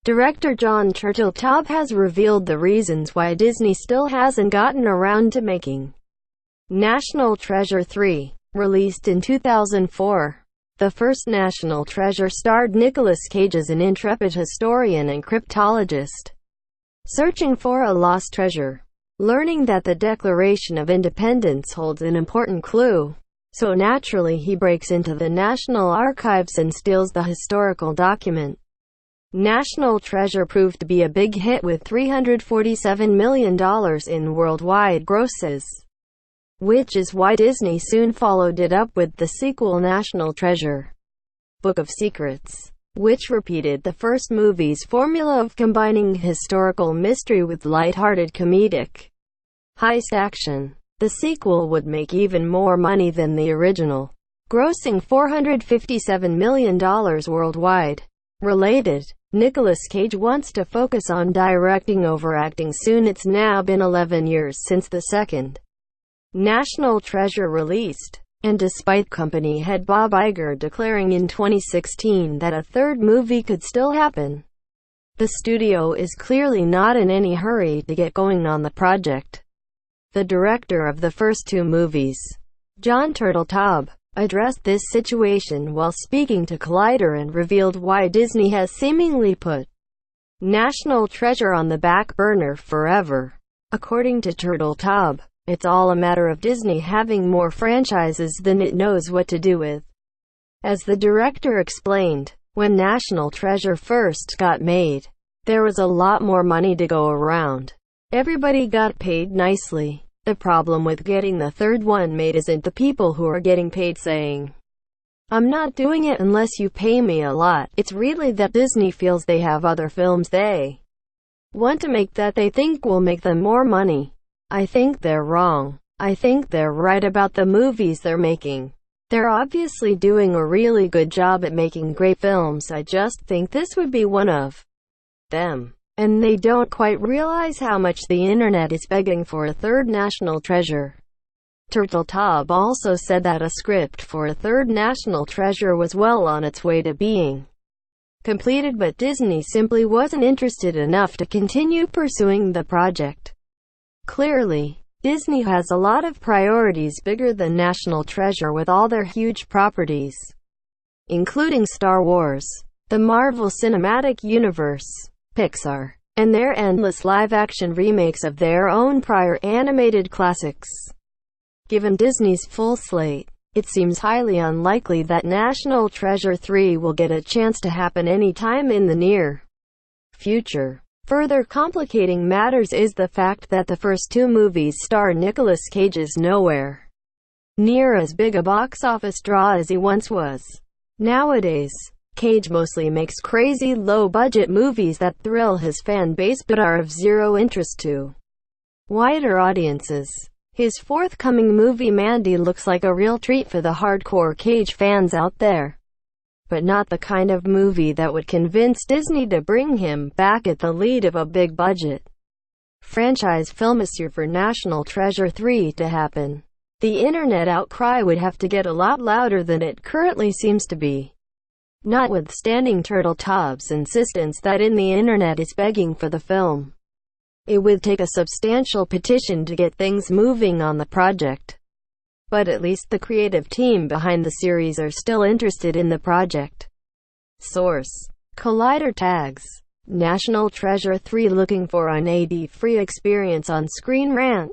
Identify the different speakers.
Speaker 1: Director Jon Turteltaub has revealed the reasons why Disney still hasn't gotten around to making National Treasure 3, released in 2004. The first National Treasure starred Nicolas Cage as an intrepid historian and cryptologist, searching for a lost treasure. Learning that the Declaration of Independence holds an important clue, so naturally he breaks into the National Archives and steals the historical document. National Treasure proved to be a big hit with $347 million in worldwide grosses, which is why Disney soon followed it up with the sequel National Treasure: Book of Secrets, which repeated the first movie's formula of combining historical mystery with lighthearted comedic heist action. The sequel would make even more money than the original, grossing $457 million worldwide. Related, Nicolas Cage wants to focus on directing over acting soon. It's now been 11 years since the second National Treasure released, and despite company head Bob Iger declaring in 2016 that a third movie could still happen, the studio is clearly not in any hurry to get going on the project. The director of the first two movies, Jon Turteltaub, addressed this situation while speaking to Collider and revealed why Disney has seemingly put National Treasure on the back burner forever. According to Turteltaub, it's all a matter of Disney having more franchises than it knows what to do with. As the director explained, when National Treasure first got made, there was a lot more money to go around. Everybody got paid nicely. The problem with getting the third one made isn't the people who are getting paid saying, "I'm not doing it unless you pay me a lot." It's really that Disney feels they have other films they want to make that they think will make them more money. I think they're wrong. I think they're right about the movies they're making. They're obviously doing a really good job at making great films. I just think this would be one of them. And they don't quite realize how much the internet is begging for a third National Treasure. Turteltaub also said that a script for a third National Treasure was well on its way to being completed, but Disney simply wasn't interested enough to continue pursuing the project. Clearly, Disney has a lot of priorities bigger than National Treasure with all their huge properties, including Star Wars, the Marvel Cinematic Universe, Pixar, and their endless live-action remakes of their own prior animated classics. Given Disney's full slate, it seems highly unlikely that National Treasure 3 will get a chance to happen anytime in the near future. Further complicating matters is the fact that the first two movies star Nicolas Cage's nowhere near as big a box office draw as he once was. Nowadays, Cage mostly makes crazy low-budget movies that thrill his fan base but are of zero interest to wider audiences. His forthcoming movie Mandy looks like a real treat for the hardcore Cage fans out there, but not the kind of movie that would convince Disney to bring him back at the lead of a big-budget franchise film. For National Treasure 3 to happen, the internet outcry would have to get a lot louder than it currently seems to be. Notwithstanding Turteltaub's insistence that the internet is begging for the film, it would take a substantial petition to get things moving on the project. But at least the creative team behind the series are still interested in the project. Source: Collider tags National Treasure 3 looking for an ad-free experience on ScreenRant.